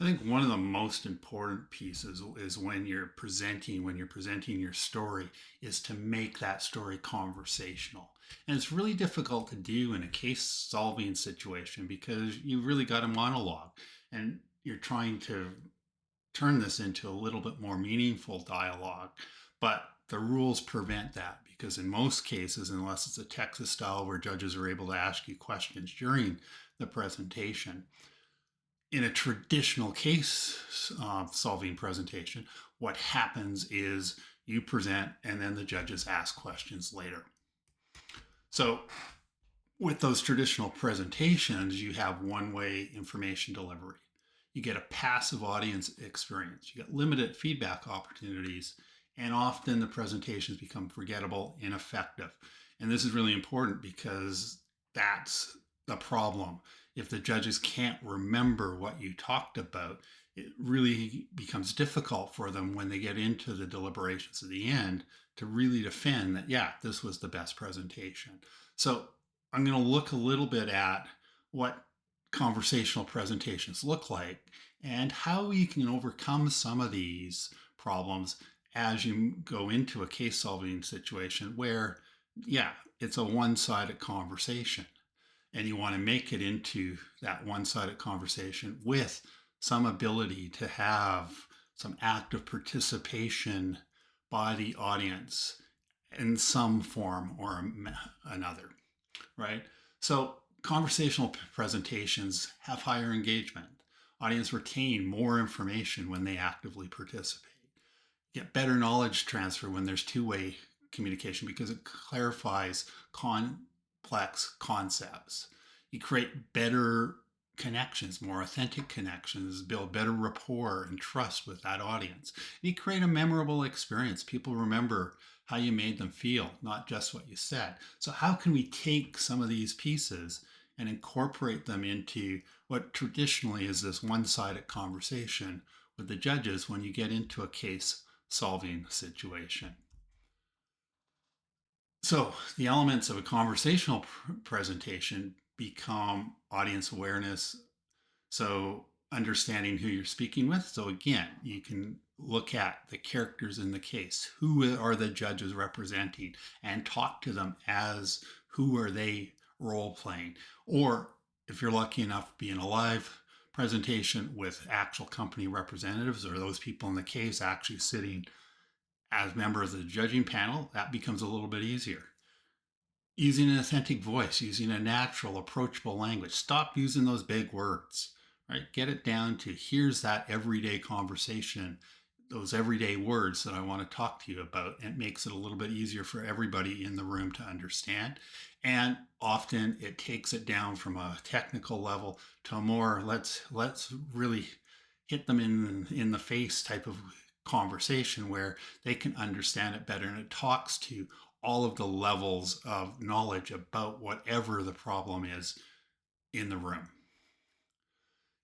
I think one of the most important pieces is when you're presenting your story, is to make that story conversational. And it's really difficult to do in a case solving situation because you really got a monologue and you're trying to turn this into a little bit more meaningful dialogue. But the rules prevent that because in most cases, unless it's a Texas style where judges are able to ask you questions during the presentation, in a traditional case solving presentation, what happens is you present and then the judges ask questions later. So, with those traditional presentations, you have one way information delivery. You get a passive audience experience, you get limited feedback opportunities, and often the presentations become forgettable, ineffective. And this is really important because that's the problem. If the judges can't remember what you talked about, it really becomes difficult for them when they get into the deliberations at the end to really defend that, yeah, this was the best presentation. So I'm going to look a little bit at what conversational presentations look like and how we can overcome some of these problems as you go into a case solving situation where, yeah, it's a one sided conversation and you want to make it into that one sided conversation with some ability to have some active participation by the audience in some form or another, right? So conversational presentations have higher engagement. Audience retain more information when they actively participate. Get better knowledge transfer when there's two-way communication because it clarifies complex concepts. You create better connections, more authentic connections, build better rapport and trust with that audience. And you create a memorable experience. People remember how you made them feel, not just what you said. So, how can we take some of these pieces and incorporate them into what traditionally is this one sided conversation with the judges when you get into a case solving situation? So, the elements of a conversational presentation become audience awareness. So, understanding who you're speaking with. So, again, you can look at the characters in the case. Who are the judges representing? And talk to them as who are they role playing? Or if you're lucky enough to be in a live presentation with actual company representatives or those people in the case actually sitting as members of the judging panel, that becomes a little bit easier. Using an authentic voice, using a natural, approachable language. Stop using those big words, right? Get it down to here's that everyday conversation, those everyday words that I want to talk to you about. And it makes it a little bit easier for everybody in the room to understand. And often it takes it down from a technical level to a more let's really hit them in the face type of conversation where they can understand it better, and it talks to all of the levels of knowledge about whatever the problem is in the room.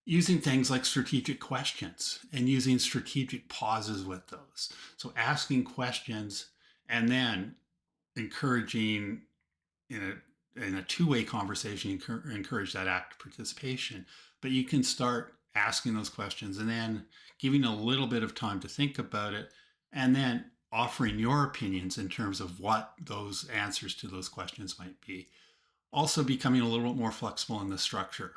Using things like strategic questions and using strategic pauses with those. So asking questions and then encouraging in a two-way conversation, encourage that active participation. But you can start asking those questions and then giving a little bit of time to think about it, and then offering your opinions in terms of what those answers to those questions might be. Also becoming a little bit more flexible in the structure.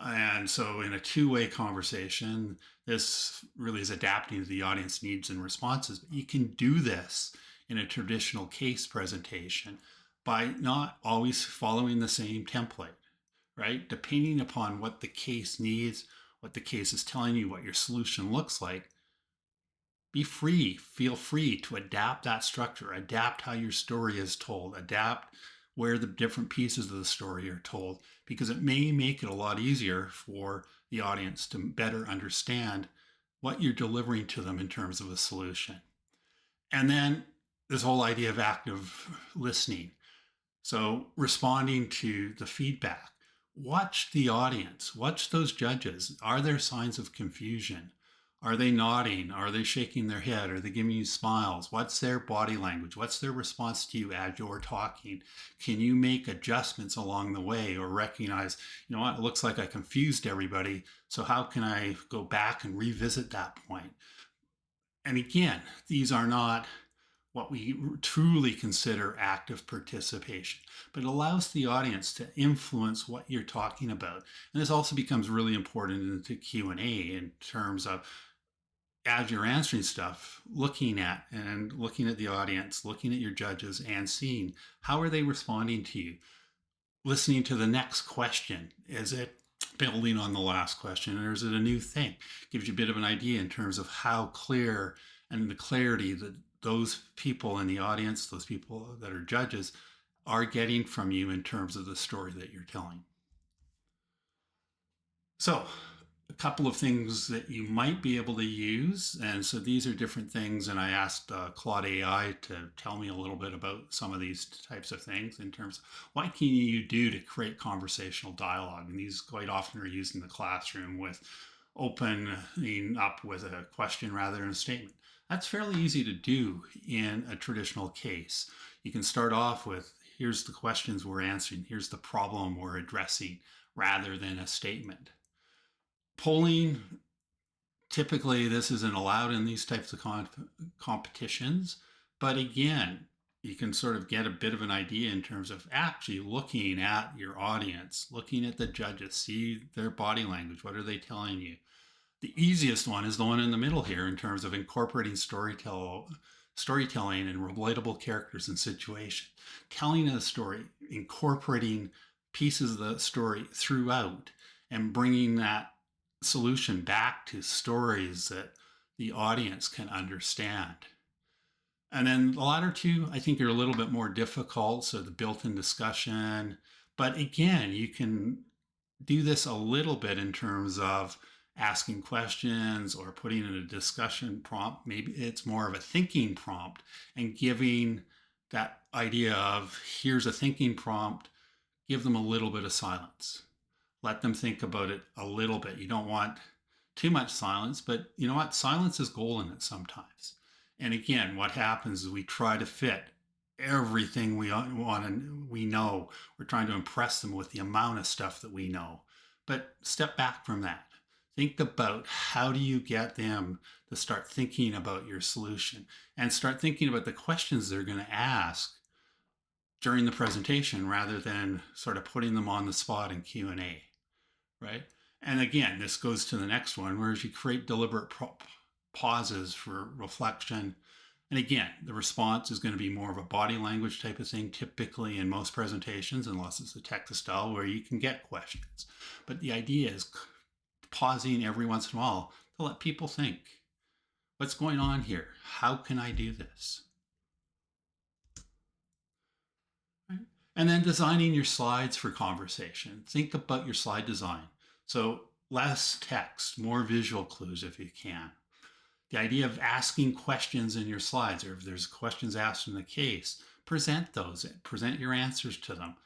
And so in a two-way conversation, this really is adapting to the audience needs and responses. But you can do this in a traditional case presentation by not always following the same template, right? Depending upon what the case needs, what the case is telling you, what your solution looks like, feel free to adapt that structure, adapt how your story is told, adapt where the different pieces of the story are told, because it may make it a lot easier for the audience to better understand what you're delivering to them in terms of a solution. And then this whole idea of active listening. So responding to the feedback. Watch the audience, watch those judges. Are there signs of confusion? Are they nodding? Are they shaking their head? Are they giving you smiles? What's their body language? What's their response to you as you're talking? Can you make adjustments along the way or recognize, you know what, it looks like I confused everybody. So how can I go back and revisit that point? And again, these are not what we truly consider active participation, but it allows the audience to influence what you're talking about. And this also becomes really important in the Q&A in terms of, as you're answering stuff, looking at the audience, looking at your judges and seeing how are they responding to you, listening to the next question. Is it building on the last question, or is it a new thing? Gives you a bit of an idea in terms of how clear and the clarity that those people in the audience, those people that are judges, are getting from you in terms of the story that you're telling. So, a couple of things that you might be able to use. And so these are different things. And I asked Claude AI to tell me a little bit about some of these types of things in terms of what can you do to create conversational dialogue. And these quite often are used in the classroom with opening up with a question rather than a statement. That's fairly easy to do in a traditional case. You can start off with, here's the questions we're answering, here's the problem we're addressing, rather than a statement. Polling, typically this isn't allowed in these types of competitions, but again, you can sort of get a bit of an idea in terms of actually looking at your audience, looking at the judges, see their body language, what are they telling you. The easiest one is the one in the middle here in terms of incorporating storytelling and relatable characters and situation. Telling a story, incorporating pieces of the story throughout, and bringing that solution back to stories that the audience can understand. And then the latter two, I think, are a little bit more difficult. So the built-in discussion. But again, you can do this a little bit in terms of asking questions or putting in a discussion prompt. Maybe it's more of a thinking prompt and giving that idea of, here's a thinking prompt, give them a little bit of silence. Let them think about it a little bit. You don't want too much silence, but you know what? Silence is gold in it sometimes. And again, what happens is we try to fit everything we want and we know. We're trying to impress them with the amount of stuff that we know. But step back from that. Think about, how do you get them to start thinking about your solution and start thinking about the questions they're going to ask during the presentation, rather than sort of putting them on the spot in Q&A, right? And again, this goes to the next one, where you create deliberate pauses for reflection. And again, the response is going to be more of a body language type of thing, typically in most presentations, unless it's a text style where you can get questions. But the idea is pausing every once in a while to let people think, what's going on here? How can I do this? Right? And then designing your slides for conversation. Think about your slide design. So less text, more visual clues if you can. The idea of asking questions in your slides, or if there's questions asked in the case, present those, present your answers to them.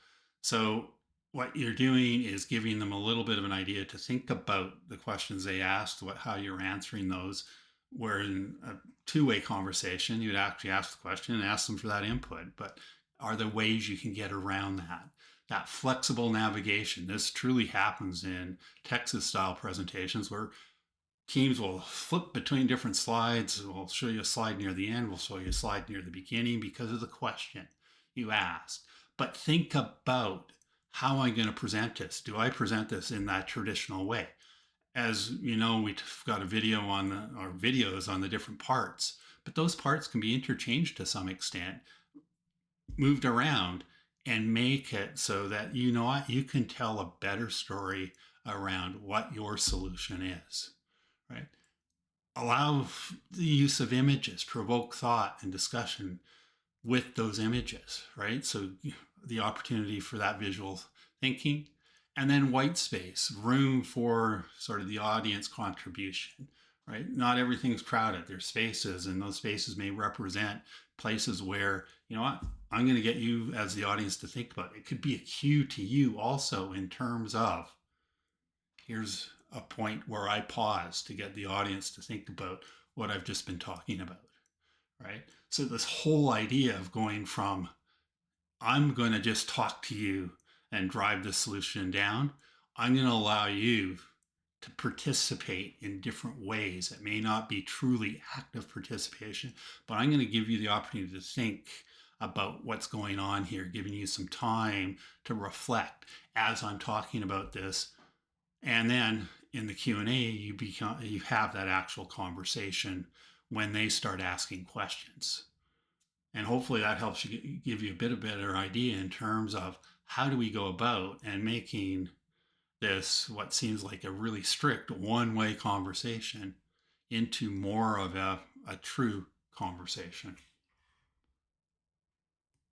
So what you're doing is giving them a little bit of an idea to think about the questions they asked, how you're answering those. Where in a two-way conversation, you'd actually ask the question and ask them for that input. But are there ways you can get around that? That flexible navigation. This truly happens in Texas-style presentations where teams will flip between different slides. We'll show you a slide near the end. We'll show you a slide near the beginning because of the question you asked. But think about, how am I going to present this? Do I present this in that traditional way? As you know, we've got a video on our videos on the different parts, but those parts can be interchanged to some extent, moved around, and make it so that, you know what, you can tell a better story around what your solution is, right? Allow the use of images, provoke thought and discussion with those images, right? So the opportunity for that visual thinking. And then white space, room for sort of the audience contribution, right? Not everything's crowded. There's spaces, and those spaces may represent places where, you know what, I'm going to get you as the audience to think about it. It could be a cue to you also in terms of, here's a point where I pause to get the audience to think about what I've just been talking about, right? So this whole idea of going from I'm going to just talk to you and drive the solution down, I'm going to allow you to participate in different ways. It may not be truly active participation, but I'm going to give you the opportunity to think about what's going on here, giving you some time to reflect as I'm talking about this. And then in the Q&A, you have that actual conversation when they start asking questions. And hopefully that helps you give you a bit of better idea in terms of how do we go about and making this what seems like a really strict one-way conversation into more of a true conversation.